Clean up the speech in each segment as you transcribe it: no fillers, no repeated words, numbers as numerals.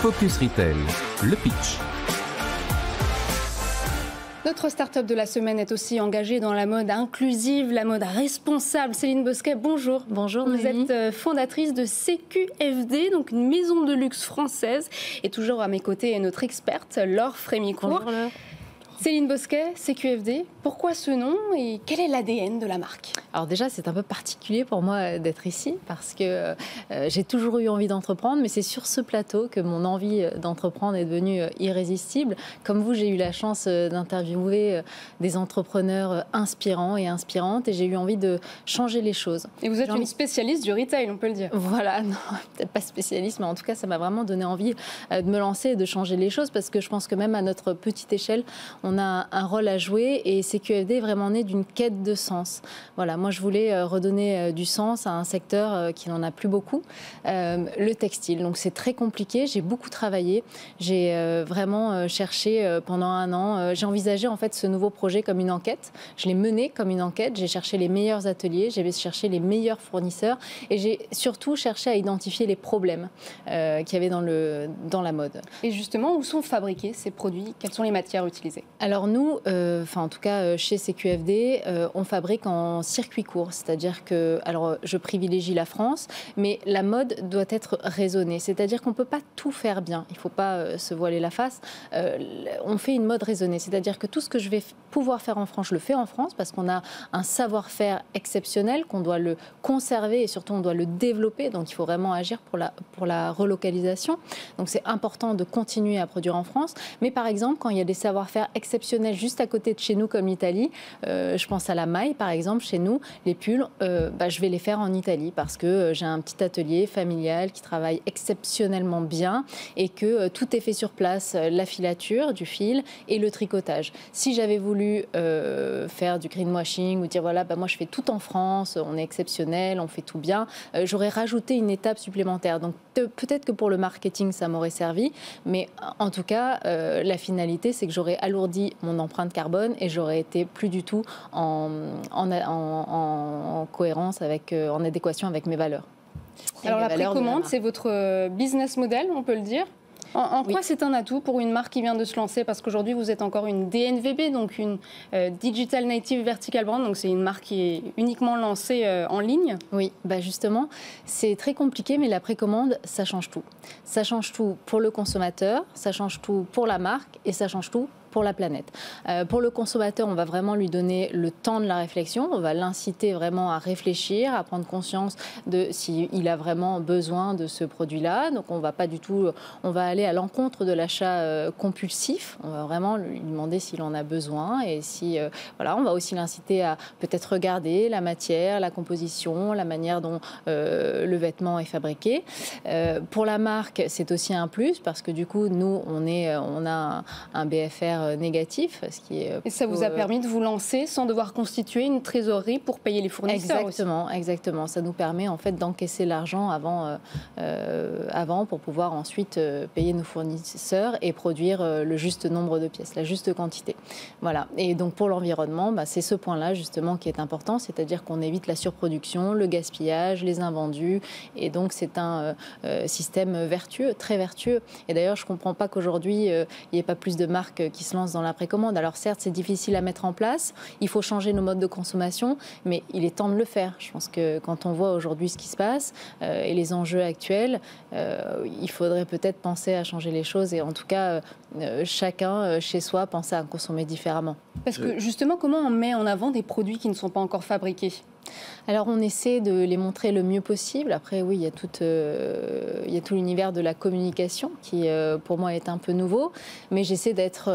Focus Retail, le pitch. Notre start-up de la semaine est aussi engagée dans la mode inclusive, la mode responsable. Céline Bosquet, bonjour. Bonjour. Vous êtes fondatrice de CQFD, donc une maison de luxe française. Et toujours à mes côtés est notre experte, Laure Frémicourt. Bonjour Laure. Céline Bosquet, CQFD, pourquoi ce nom et quel est l'ADN de la marque? Alors déjà, c'est un peu particulier pour moi d'être ici parce que j'ai toujours eu envie d'entreprendre, mais c'est sur ce plateau que mon envie d'entreprendre est devenue irrésistible. Comme vous, j'ai eu la chance d'interviewer des entrepreneurs inspirants et inspirantes et j'ai eu envie de changer les choses. Et vous êtes une spécialiste du retail, on peut le dire. Voilà, non, peut-être pas spécialiste, mais en tout cas, ça m'a vraiment donné envie de me lancer et de changer les choses parce que je pense que même à notre petite échelle, on a un rôle à jouer et CQFD est vraiment né d'une quête de sens. Voilà, moi je voulais redonner du sens à un secteur qui n'en a plus beaucoup, le textile. Donc c'est très compliqué, j'ai beaucoup travaillé, j'ai vraiment cherché pendant un an, j'ai envisagé en fait ce nouveau projet comme une enquête, je l'ai mené comme une enquête, j'ai cherché les meilleurs ateliers, j'ai cherché les meilleurs fournisseurs et j'ai surtout cherché à identifier les problèmes qu'il y avait dans la mode. Et justement, où sont fabriqués ces produits? Quelles sont les matières utilisées? Alors nous, en tout cas chez CQFD, on fabrique en circuit court, c'est-à-dire que, alors je privilégie la France, mais la mode doit être raisonnée, c'est-à-dire qu'on ne peut pas tout faire bien, il ne faut pas se voiler la face, on fait une mode raisonnée, c'est-à-dire que tout ce que je vais pouvoir faire en France, je le fais en France parce qu'on a un savoir-faire exceptionnel, qu'on doit le conserver et surtout on doit le développer, donc il faut vraiment agir pour la relocalisation, donc c'est important de continuer à produire en France, mais par exemple quand il y a des savoir-faire exceptionnel juste à côté de chez nous comme l'Italie. Je pense à la maille par exemple chez nous, les pulls, je vais les faire en Italie parce que j'ai un petit atelier familial qui travaille exceptionnellement bien et que tout est fait sur place, la filature du fil et le tricotage. Si j'avais voulu faire du greenwashing ou dire voilà, moi je fais tout en France, on est exceptionnel, on fait tout bien, j'aurais rajouté une étape supplémentaire. Donc peut-être que pour le marketing ça m'aurait servi, mais en tout cas la finalité c'est que j'aurais alourdi mon empreinte carbone et j'aurais été plus du tout en cohérence en adéquation avec mes valeurs. Alors la précommande, c'est votre business model, on peut le dire. En quoi c'est un atout pour une marque qui vient de se lancer? Parce qu'aujourd'hui, vous êtes encore une DNVB, donc une Digital Native Vertical Brand, donc c'est une marque qui est uniquement lancée en ligne. Oui, justement, c'est très compliqué, mais la précommande, ça change tout. Ça change tout pour le consommateur, ça change tout pour la marque et ça change tout pour la planète. Pour le consommateur, on va vraiment lui donner le temps de la réflexion, on va l'inciter vraiment à réfléchir, à prendre conscience de s'il a vraiment besoin de ce produit-là. Donc on va aller à l'encontre de l'achat compulsif, on va vraiment lui demander s'il en a besoin et on va aussi l'inciter à peut-être regarder la matière, la composition, la manière dont le vêtement est fabriqué. Pour la marque, c'est aussi un plus parce que du coup, nous, on a un BFR négatif. Et ça vous a permis de vous lancer sans devoir constituer une trésorerie pour payer les fournisseurs? Exactement. Ça nous permet en fait d'encaisser l'argent avant pour pouvoir ensuite payer nos fournisseurs et produire le juste nombre de pièces, la juste quantité. Voilà. Et donc pour l'environnement, c'est ce point-là justement qui est important, c'est-à-dire qu'on évite la surproduction, le gaspillage, les invendus. Et donc c'est un système vertueux, très vertueux. Et d'ailleurs, je ne comprends pas qu'aujourd'hui, il n'y ait pas plus de marques qui se lancent dans la précommande. Alors certes, c'est difficile à mettre en place, il faut changer nos modes de consommation, mais il est temps de le faire. Je pense que quand on voit aujourd'hui ce qui se passe et les enjeux actuels, il faudrait peut-être penser à changer les choses et en tout cas, chacun chez soi penser à consommer différemment. Parce que justement, comment on met en avant des produits qui ne sont pas encore fabriqués ? Alors on essaie de les montrer le mieux possible. Après oui, il y a tout l'univers de la communication qui pour moi est un peu nouveau, mais j'essaie d'être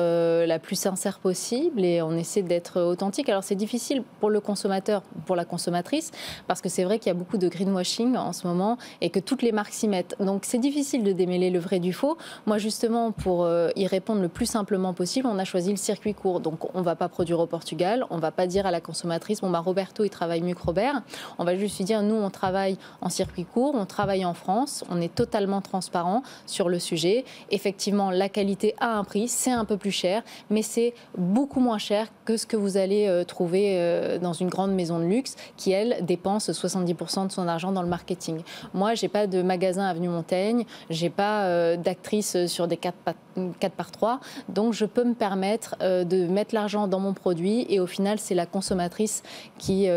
la plus sincère possible et on essaie d'être authentique. Alors c'est difficile pour le consommateur, pour la consommatrice, parce que c'est vrai qu'il y a beaucoup de greenwashing en ce moment et que toutes les marques s'y mettent. Donc c'est difficile de démêler le vrai du faux. Moi justement, pour y répondre le plus simplement possible, on a choisi le circuit court. Donc on ne va pas produire au Portugal, on ne va pas dire à la consommatrice, Roberto il travaille mieux que Robert. On va juste lui dire, nous, on travaille en circuit court, on travaille en France, on est totalement transparent sur le sujet. Effectivement, la qualité a un prix, c'est un peu plus cher, mais c'est beaucoup moins cher que ce que vous allez trouver dans une grande maison de luxe qui, elle, dépense 70% de son argent dans le marketing. Moi, j'ai pas de magasin avenue Montaigne, j'ai pas d'actrice sur des 4x3, donc je peux me permettre de mettre l'argent dans mon produit et au final, c'est la consommatrice qui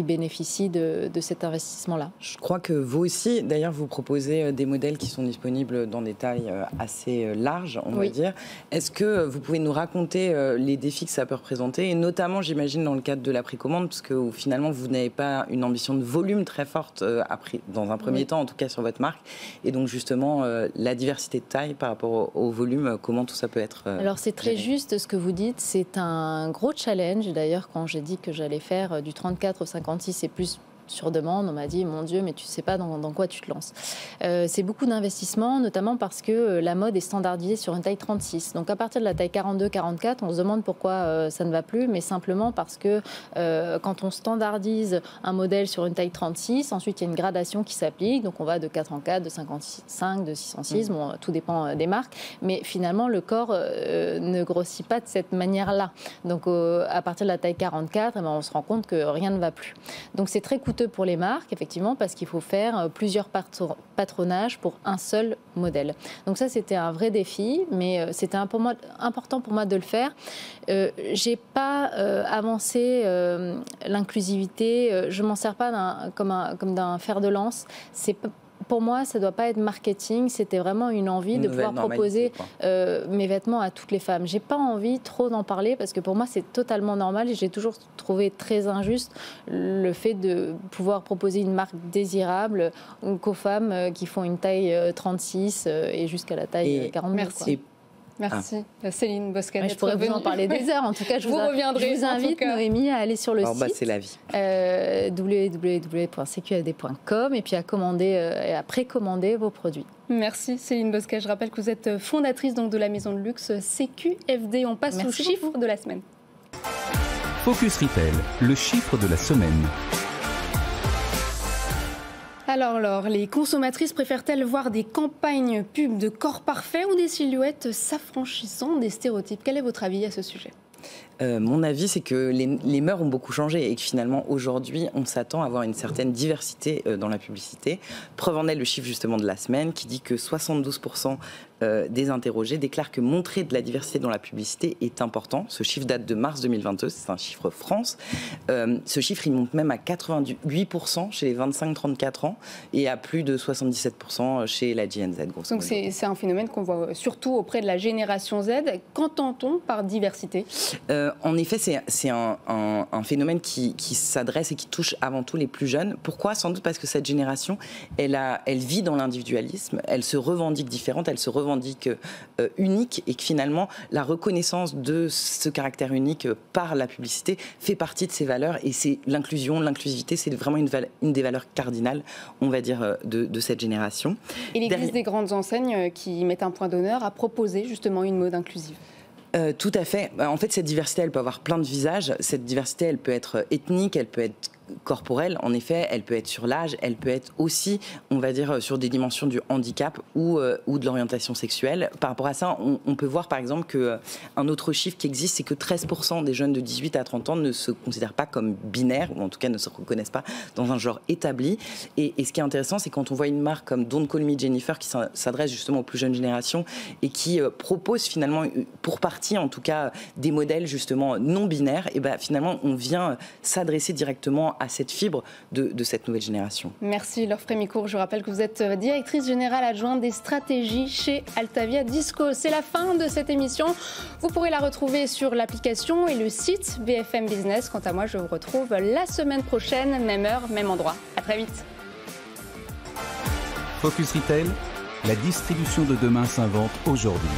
bénéficie de cet investissement-là. Je crois que vous aussi, d'ailleurs, vous proposez des modèles qui sont disponibles dans des tailles assez larges, on va dire. Est-ce que vous pouvez nous raconter les défis que ça peut représenter, et notamment, j'imagine, dans le cadre de la précommande, parce que finalement, vous n'avez pas une ambition de volume très forte dans un premier temps, en tout cas sur votre marque, et donc justement, la diversité de taille par rapport au volume, comment tout ça peut être Alors c'est très juste ce que vous dites, c'est un gros challenge. D'ailleurs, quand j'ai dit que j'allais faire du 34 au 56 et plus sur demande, on m'a dit, mon Dieu, mais tu ne sais pas dans quoi tu te lances. C'est beaucoup d'investissement, notamment parce que la mode est standardisée sur une taille 36. Donc à partir de la taille 42-44, on se demande pourquoi ça ne va plus, mais simplement parce que quand on standardise un modèle sur une taille 36, ensuite il y a une gradation qui s'applique, donc on va de 4 en 4, de 5 en 5, de 6 en 6, bon, tout dépend des marques, mais finalement le corps ne grossit pas de cette manière-là. Donc à partir de la taille 44, on se rend compte que rien ne va plus. Donc c'est très coûteux pour les marques, effectivement, parce qu'il faut faire plusieurs patronages pour un seul modèle. Donc ça, c'était un vrai défi, mais c'était important pour moi de le faire. J'ai pas avancé l'inclusivité, je m'en sers pas comme d'un fer de lance. Pour moi, ça ne doit pas être marketing, c'était vraiment une envie de pouvoir proposer mes vêtements à toutes les femmes. Je n'ai pas envie trop d'en parler parce que pour moi, c'est totalement normal et j'ai toujours trouvé très injuste le fait de pouvoir proposer une marque désirable qu'aux femmes qui font une taille 36 et jusqu'à la taille 42. Merci. Merci. Céline Bosquet. Je pourrais vous en parler des heures. En tout cas, je vous invite, Noémie, à aller sur le site c'est la vie. www.cqfd.com et puis à précommander vos produits. Merci Céline Bosquet. Je rappelle que vous êtes fondatrice donc, de la maison de luxe CQFD. On passe au chiffre de la semaine. Focus Retail, le chiffre de la semaine. Alors Laure, les consommatrices préfèrent-elles voir des campagnes pubs de corps parfait ou des silhouettes s'affranchissant des stéréotypes? Quel est votre avis à ce sujet? Mon avis, c'est que les mœurs ont beaucoup changé et que finalement, aujourd'hui, on s'attend à avoir une certaine diversité dans la publicité. Preuve en est le chiffre justement de la semaine qui dit que 72% des interrogés déclarent que montrer de la diversité dans la publicité est important. Ce chiffre date de mars 2022, c'est un chiffre France. Ce chiffre, il monte même à 88% chez les 25-34 ans et à plus de 77% chez la Gen Z. Donc c'est un phénomène qu'on voit surtout auprès de la génération Z. Qu'entend-on par diversité? En effet, c'est un phénomène qui s'adresse et qui touche avant tout les plus jeunes. Pourquoi? Sans doute parce que cette génération, elle vit dans l'individualisme, elle se revendique différente, elle se revendique unique et que finalement, la reconnaissance de ce caractère unique par la publicité fait partie de ses valeurs et c'est l'inclusion, l'inclusivité, c'est vraiment une des valeurs cardinales, on va dire, de cette génération. Il existe des grandes enseignes qui mettent un point d'honneur à proposer justement une mode inclusive. Tout à fait. En fait, cette diversité, elle peut avoir plein de visages. Cette diversité, elle peut être ethnique, elle peut être corporelle, en effet, elle peut être sur l'âge, elle peut être aussi, on va dire, sur des dimensions du handicap ou de l'orientation sexuelle. Par rapport à ça, on peut voir par exemple qu'un autre chiffre qui existe, c'est que 13% des jeunes de 18 à 30 ans ne se considèrent pas comme binaires, ou en tout cas ne se reconnaissent pas dans un genre établi. Et ce qui est intéressant, c'est quand on voit une marque comme Don't Call Me Jennifer qui s'adresse justement aux plus jeunes générations et qui propose finalement, pour partie en tout cas, des modèles justement non binaires, et ben finalement on vient s'adresser directement à cette fibre de cette nouvelle génération. Merci Laure Frémicourt. Je rappelle que vous êtes directrice générale adjointe des stratégies chez Altavia Disco. C'est la fin de cette émission. Vous pourrez la retrouver sur l'application et le site BFM Business. Quant à moi, je vous retrouve la semaine prochaine, même heure, même endroit. À très vite. Focus Retail, la distribution de demain s'invente aujourd'hui.